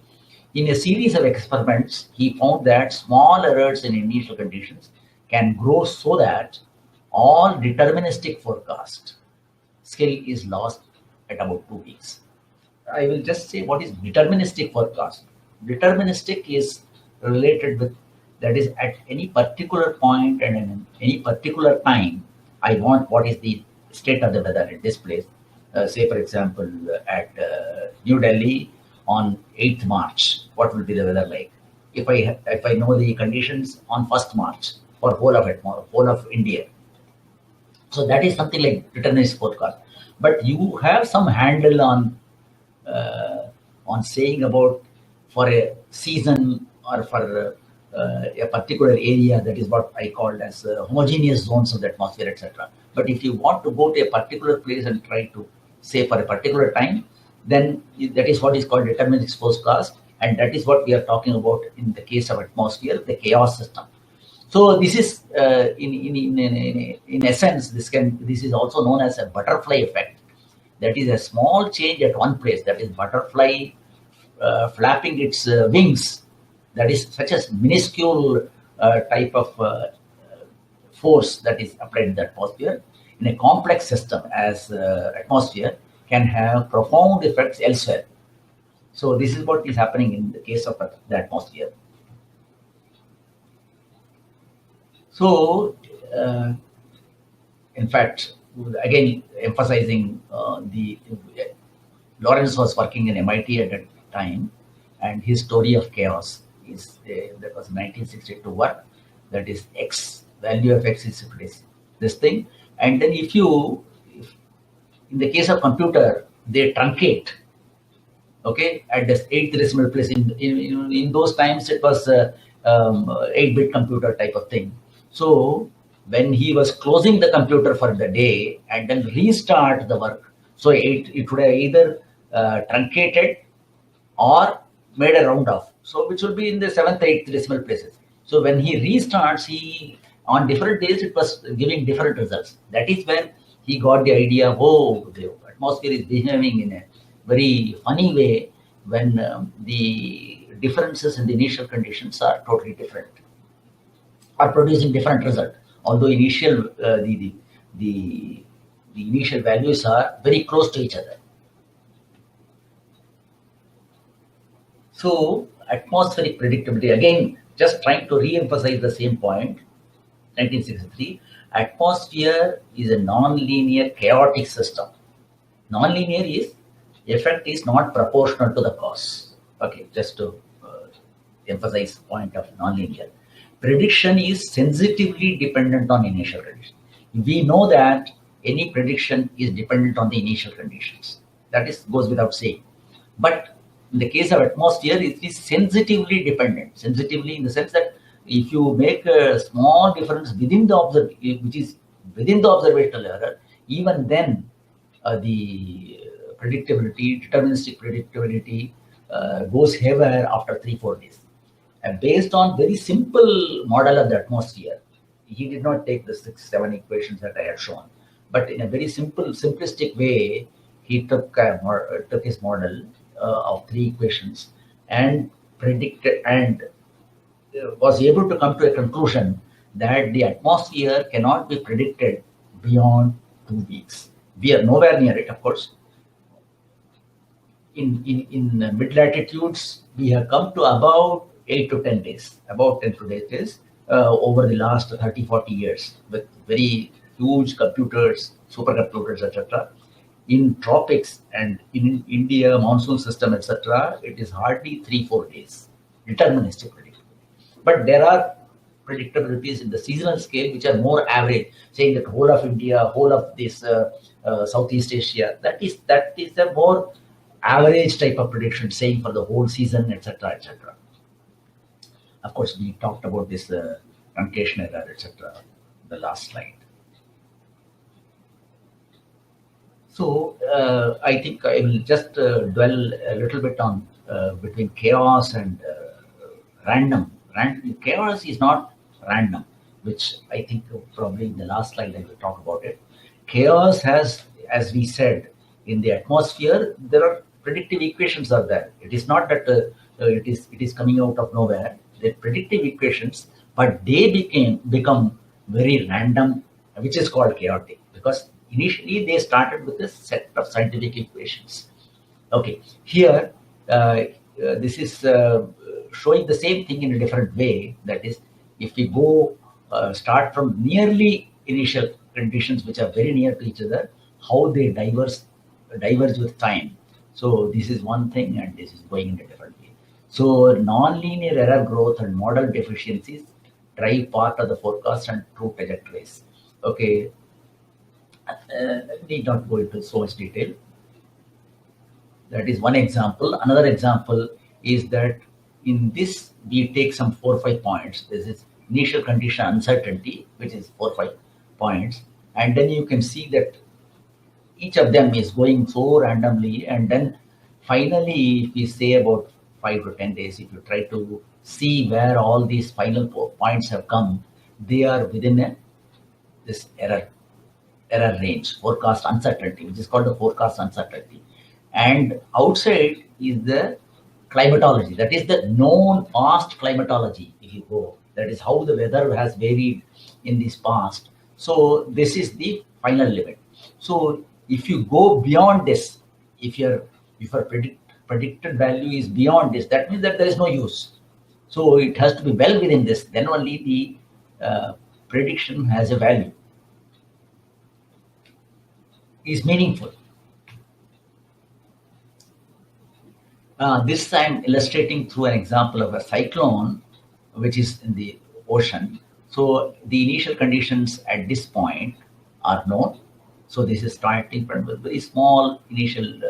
In a series of experiments, he found that small errors in initial conditions can grow so that all deterministic forecast skill is lost at about 2 weeks. I will just say what is deterministic forecast. Deterministic is related with, that is at any particular point and in any particular time, I want what is the state of the weather at this place. Say for example, at New Delhi on 8th March, what will be the weather like? If I know the conditions on 1st March for whole of India. So that is something like deterministic forecast. But you have some handle on saying about for a season or for a particular area, that is what I called as homogeneous zones of the atmosphere, etc. But if you want to go to a particular place and try to say for a particular time, then that is what is called deterministic forecast, and that is what we are talking about in the case of atmosphere, the chaos system. So this is in essence, this is also known as a butterfly effect. That is a small change at one place, that is butterfly flapping its wings. That is such a minuscule type of force that is applied in the atmosphere. In a complex system as atmosphere can have profound effects elsewhere. So this is what is happening in the case of the atmosphere. So in fact, again emphasizing Lawrence was working in MIT at that time, and his story of chaos is that was 1962 work. That is X, value of X is this thing. And then if in the case of computer, they truncate, okay, at the 8th decimal place. In those times, it was 8-bit computer type of thing. So when he was closing the computer for the day and then restart the work, so it would have either truncated or made a round off, so which will be in the 7th, 8th decimal places. So when he restarts, on different days it was giving different results. That is where he got the idea, oh, the atmosphere is behaving in a very funny way when the differences in the initial conditions are totally different, are producing different result. Although initial the initial values are very close to each other. So atmospheric predictability, again, just trying to re-emphasize the same point, 1963, atmosphere is a non-linear chaotic system. Non-linear is, effect is not proportional to the cause. Okay, just to emphasize the point of non-linear. Prediction is sensitively dependent on initial conditions. We know that any prediction is dependent on the initial conditions. That goes without saying. But in the case of atmosphere, it is sensitively dependent. Sensitively in the sense that if you make a small difference within the which is within the observational error, even then the deterministic predictability goes haywire after 3-4 days. And based on very simple model of the atmosphere, he did not take the 6-7 equations that I had shown, but in a very simplistic way, he took his model of 3 equations and predicted and was able to come to a conclusion that the atmosphere cannot be predicted beyond 2 weeks. We are nowhere near it, of course. In mid latitudes, we have come to about 8 to 10 days, about 10 to 10 days over the last 30-40 years with very huge computers, supercomputers, etc. In tropics and in India, monsoon system, etc., it is hardly 3-4 days, deterministic predictability. But there are predictabilities in the seasonal scale which are more average, saying that whole of India, whole of this Southeast Asia, that is a more average type of prediction, saying for the whole season, etc., etc. Of course, we talked about this truncation error, etc., the last slide. So I think I will just dwell a little bit on between chaos and random. Chaos is not random, which I think probably in the last slide I will talk about it. Chaos has, as we said, in the atmosphere, there are predictive equations are there. It is not that it is coming out of nowhere. They're predictive equations, but they become very random, which is called chaotic, because initially they started with a set of scientific equations. Okay, here this is showing the same thing in a different way. That is, if we go start from nearly initial conditions which are very near to each other, how they diverge with time. So this is one thing, and this is going in a different way. So non-linear error growth and model deficiencies drive part of the forecast and true trajectories. Okay, need not go into so much detail. That is one example. Another example is that in this we take some 4 or 5 points. This is initial condition uncertainty, which is 4 or 5 points, and then you can see that each of them is going so randomly, and then finally, if we say about 5 to 10 days, if you try to see where all these final points have come, they are within this error range, forecast uncertainty, which is called the forecast uncertainty. And outside is the climatology, that is the known past climatology. If you go, that is how the weather has varied in this past. So this is the final limit. So if you go beyond this, if your predicted value is beyond this, that means that there is no use. So it has to be well within this. Then only the prediction has a value, is meaningful. This I'm illustrating through an example of a cyclone, which is in the ocean. So the initial conditions at this point are known. So this is starting from with very small initial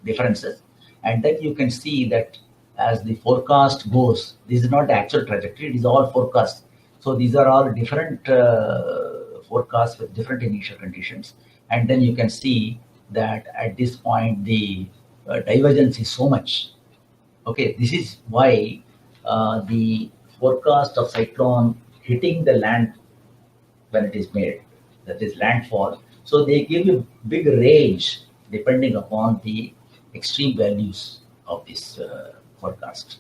differences. And then you can see that as the forecast goes, this is not the actual trajectory, it is all forecast. So these are all different forecasts with different initial conditions. And then you can see that at this point, the divergence is so much. Okay, this is why the forecast of cyclone hitting the land when it is made, that is landfall. So they give you big range depending upon the extreme values of this forecast.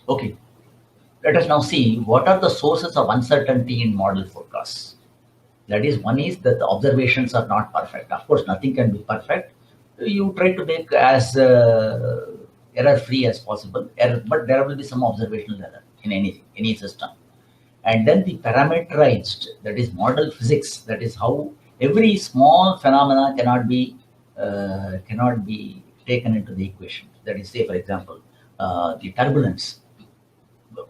Okay, let us now see what are the sources of uncertainty in model forecasts. That is, one is that the observations are not perfect. Of course, nothing can be perfect. You try to make as error-free as possible, but there will be some observational error in any system. And then the parameterized, that is model physics, that is how every small phenomena cannot be taken into the equation. That is, say for example, the turbulence,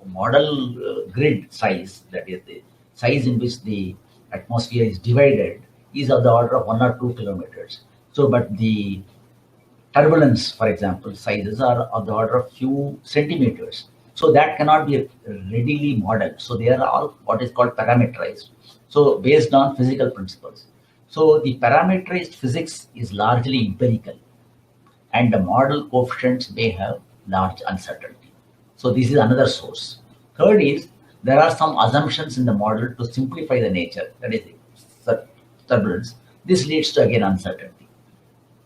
model grid size, that is the size in which the atmosphere is divided, is of the order of 1 or 2 kilometers. So, but the turbulence, for example, sizes are of the order of few centimeters. So that cannot be readily modeled. So they are all what is called parameterized. So based on physical principles. So the parameterized physics is largely empirical, and the model coefficients may have large uncertainty. So this is another source. Third is there are some assumptions in the model to simplify the nature, that is turbulence. This leads to again uncertainty.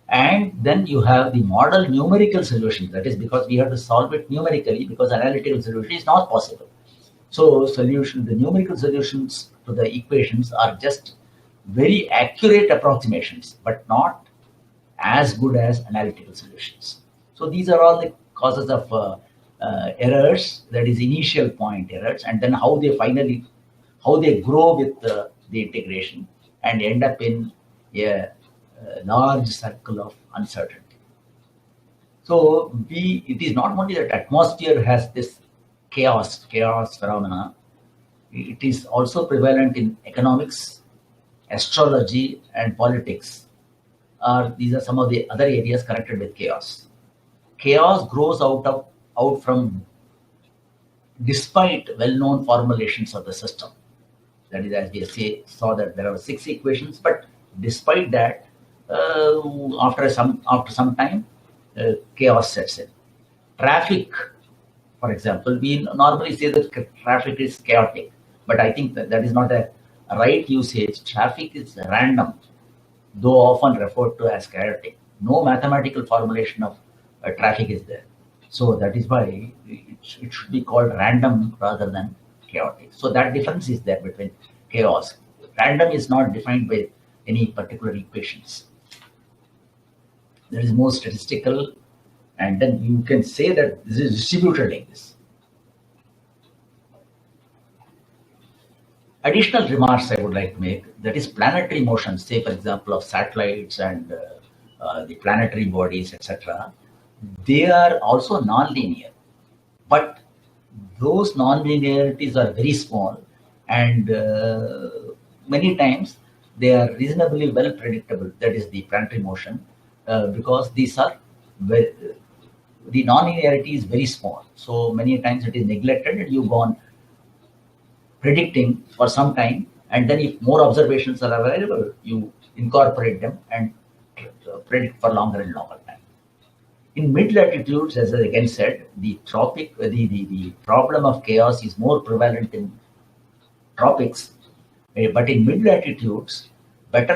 And then you have the model numerical solution. That is because we have to solve it numerically because analytical solution is not possible. So the numerical solutions to the equations are just very accurate approximations, but not as good as analytical solutions. So these are all the causes of errors, that is initial point errors, and then how they grow with the integration and end up in a large circle of uncertainty. So it is not only that atmosphere has this chaos phenomena, it is also prevalent in economics, astrology, and politics. These are some of the other areas connected with chaos. Chaos grows out from, despite well-known formulations of the system. That is, as we saw that there are 6 equations, but despite that, after some time, chaos sets in. Traffic, for example, we normally say that traffic is chaotic, but I think that is not a right usage. Traffic is random, though often referred to as chaotic. No mathematical formulation of traffic is there. So that is why it should be called random rather than chaotic. So that difference is there between chaos. Random is not defined by any particular equations. There is more statistical, and then you can say that this is distributed like this. Additional remarks I would like to make, that is planetary motion, say for example of satellites and the planetary bodies, etc. They are also non-linear, but those non-linearities are very small, and many times they are reasonably well predictable. That is the planetary motion, because these are the non-linearity is very small. So many times it is neglected, and you go on predicting for some time, and then if more observations are available, you incorporate them and predict for longer and longer time. In mid-latitudes, as I again said, the problem of chaos is more prevalent in tropics, but in mid-latitudes, they are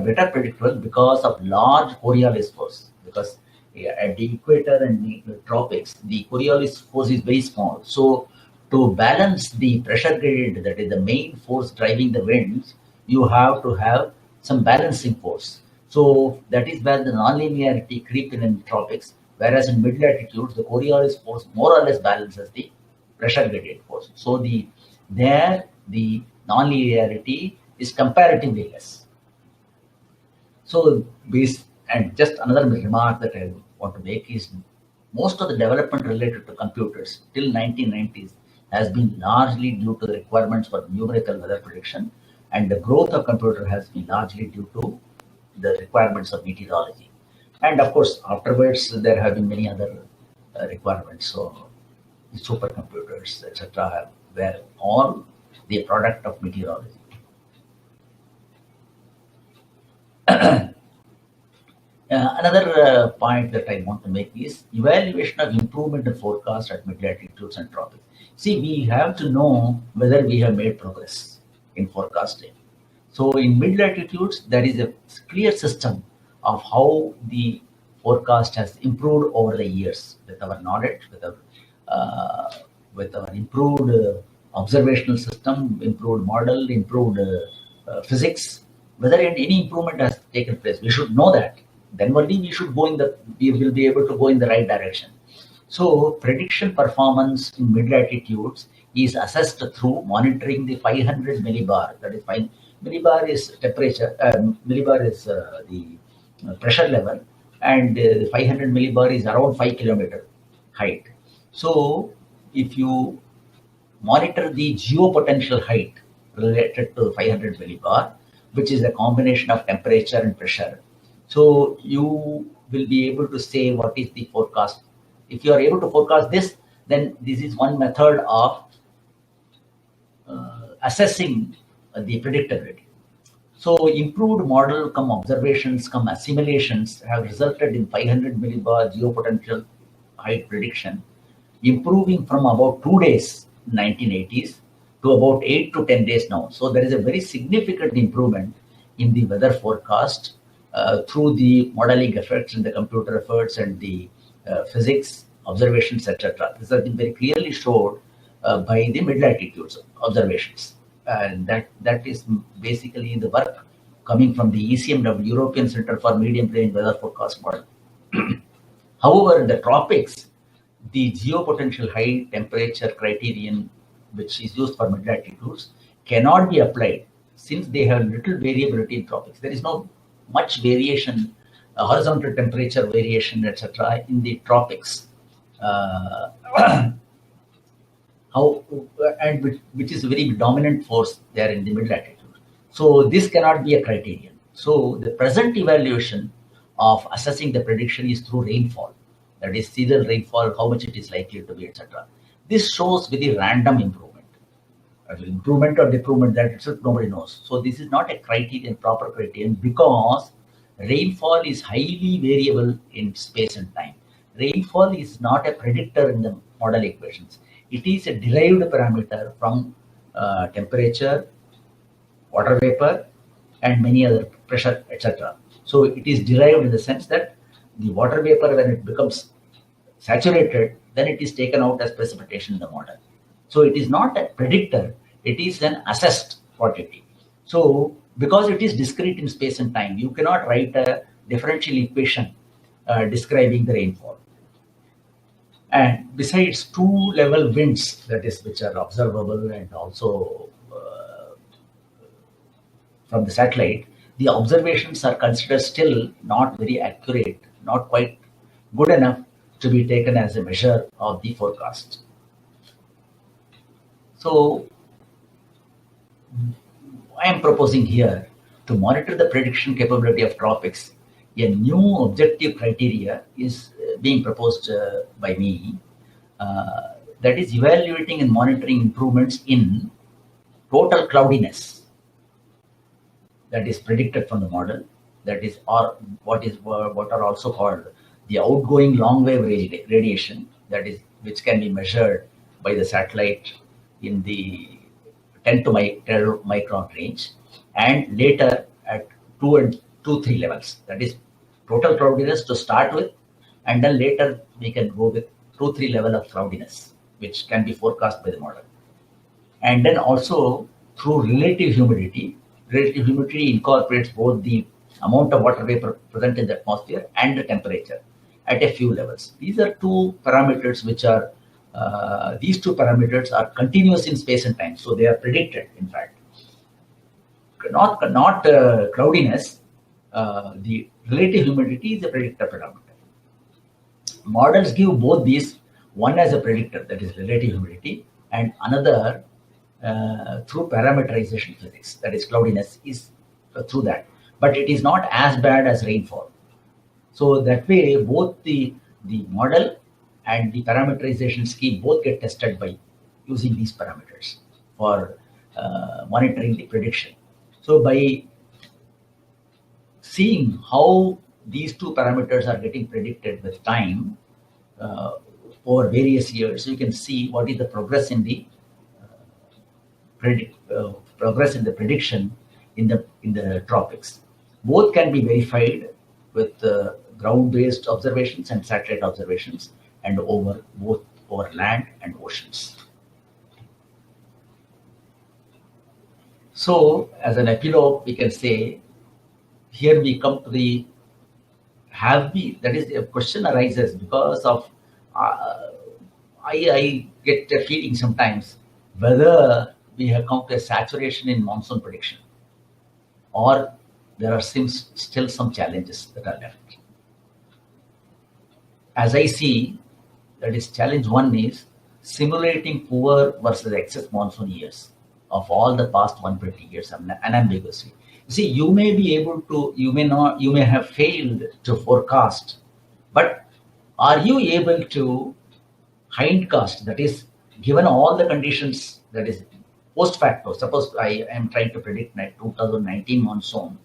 better predictable because of large Coriolis force. Because at the equator and the tropics, the Coriolis force is very small. So to balance the pressure gradient, that is the main force driving the winds, you have to have some balancing force. So that is where the nonlinearity creeps in tropics, whereas in mid-latitudes, the Coriolis force more or less balances the pressure gradient force. So the nonlinearity is comparatively less. So and just another remark that I want to make is most of the development related to computers till 1990s has been largely due to the requirements for numerical weather prediction, and the growth of computer has been largely due to the requirements of meteorology. And of course, afterwards, there have been many other requirements. So supercomputers, etc., were all the product of meteorology. Another point that I want to make is evaluation of improvement in forecast at mid-latitudes and tropics. See, we have to know whether we have made progress in forecasting. So in mid-latitudes, there is a clear system of how the forecast has improved over the years with our knowledge, with our improved observational system, improved model, improved physics. Whether any improvement has taken place, we should know that. Then only we will be able to go in the right direction. So prediction performance in mid-latitudes is assessed through monitoring the 500 millibar. That is, millibar is temperature, millibar is the pressure level, and the 500 millibar is around 5 kilometer height. So if you monitor the geopotential height related to 500 millibar, which is a combination of temperature and pressure, so you will be able to say what is the forecast If you are able to forecast this, then this is one method of assessing the predictability. So improved model come observations come assimilations have resulted in 500 millibar geopotential height prediction, improving from about 2 days in 1980s to about 8 to 10 days now. So there is a very significant improvement in the weather forecast through the modeling efforts and the computer efforts and the physics observations, etc. This has been very clearly showed by the mid-latitudes observations. And that is basically the work coming from the ECMW, European Center for Medium Range Weather Forecast model. However, in the tropics, the geopotential high temperature criterion, which is used for mid-latitudes, cannot be applied since they have little variability in tropics. There is no much variation, horizontal temperature variation, etc. in the tropics. Which is a very dominant force there in the mid-latitude. So this cannot be a criterion. So the present evaluation of assessing the prediction is through rainfall. That is seasonal rainfall, how much it is likely to be, etc. This shows very random improvement. Improvement or deprovement, that itself nobody knows. So this is not a criterion, proper criterion, because rainfall is highly variable in space and time. Rainfall is not a predictor in the model equations. It is a derived parameter from temperature, water vapor, and many other pressure, etc. So it is derived in the sense that the water vapor, when it becomes saturated, then it is taken out as precipitation in the model. So it is not a predictor, it is an assessed quantity. So because it is discrete in space and time, you cannot write a differential equation describing the rainfall. And besides, two-level winds, that is, which are observable and also from the satellite, the observations are considered still not very accurate, not quite good enough to be taken as a measure of the forecast. So I am proposing here to monitor the prediction capability of tropics. A new objective criteria is being proposed by me, that is evaluating and monitoring improvements in total cloudiness that is predicted from the model, that is, or what are also called the outgoing long wave radiation, that is, which can be measured by the satellite in the 10 to 12 micron range, and later at 2 and 3 levels, that is total cloudiness to start with, and then later we can go with 2-3 level of cloudiness, which can be forecast by the model. And then also through relative humidity. Relative humidity incorporates both the amount of water vapor present in the atmosphere and the temperature at a few levels. These are two parameters which are, these two parameters are continuous in space and time, so they are predicted, in fact. Not cloudiness, the relative humidity is a predictor parameter. Models give both these, one as a predictor, that is relative humidity, and another through parameterization physics, that is cloudiness is through that. But it is not as bad as rainfall. So that way, both the model and the parameterization scheme both get tested by using these parameters for monitoring the prediction. So by seeing how these two parameters are getting predicted with time over various years, you can see what is the progress in the prediction in the tropics. Both can be verified with ground-based observations and satellite observations, and both over land and oceans. So, as an epilogue, we can say, here we come to the that is, a question arises because of, I get a feeling sometimes whether we have come to a saturation in monsoon prediction, or there are still some challenges that are left. As I see, that is, challenge one is simulating poor versus excess monsoon years of all the past 120 years unambiguously. See, you may be able to, you may have failed to forecast, but Are you able to hindcast, that is, given all the conditions, that is post facto, suppose I am trying to predict 2019 monsoon,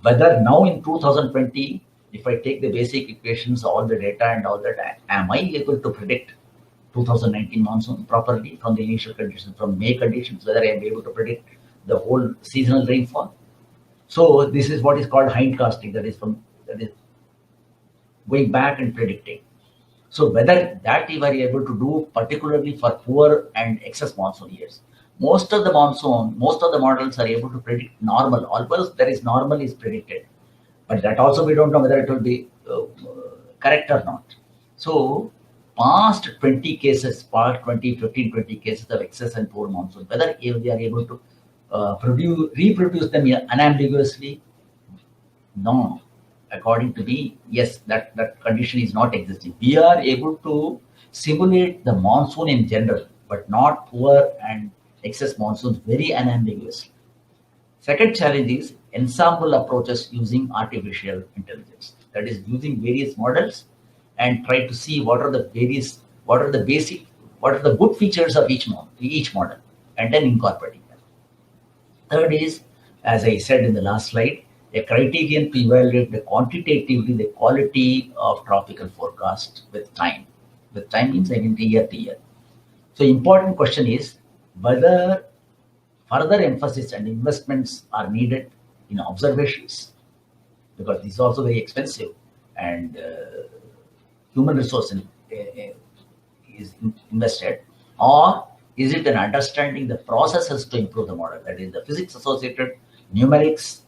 whether now in 2020, if I take the basic equations, all the data and all that, am I able to predict 2019 monsoon properly from the initial conditions, from May conditions, whether I am able to predict the whole seasonal rainfall? So this is what is called hindcasting, that is going back and predicting. So whether that you are able to do, particularly for poor and excess monsoon years. Most of the models are able to predict normal. Almost there is normal is predicted, but that also we don't know whether it will be correct or not. So past 20 cases, past 20, 15, 20 cases of excess and poor monsoon, whether they are able to reproduce them unambiguously, no. According to me, yes, that condition is not existing. We are able to simulate the monsoon in general, but not poor and excess monsoons very unambiguously. Second challenge is ensemble approaches using artificial intelligence. That is, using various models and try to see what are the good features of each model, and then incorporating them. Third is, as I said in the last slide, a criterion to evaluate quantitatively the quality of tropical forecast with time. With time means I mean year to year. So important question is whether further emphasis and investments are needed in observations, because this is also very expensive, and human resource is invested, or is it an understanding the processes to improve the model, that is the physics associated, numerics,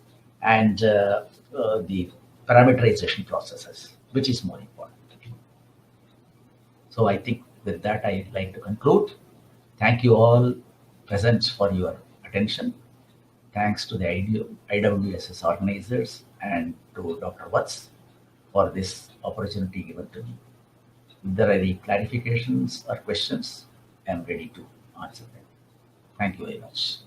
and the parameterization processes, which is more important. So I think with that I'd like to conclude. Thank you all present for your attention. Thanks to the IWSS organizers and to Dr. Watts for this opportunity given to me. If there are any clarifications or questions, I am ready to answer them. Thank you very much.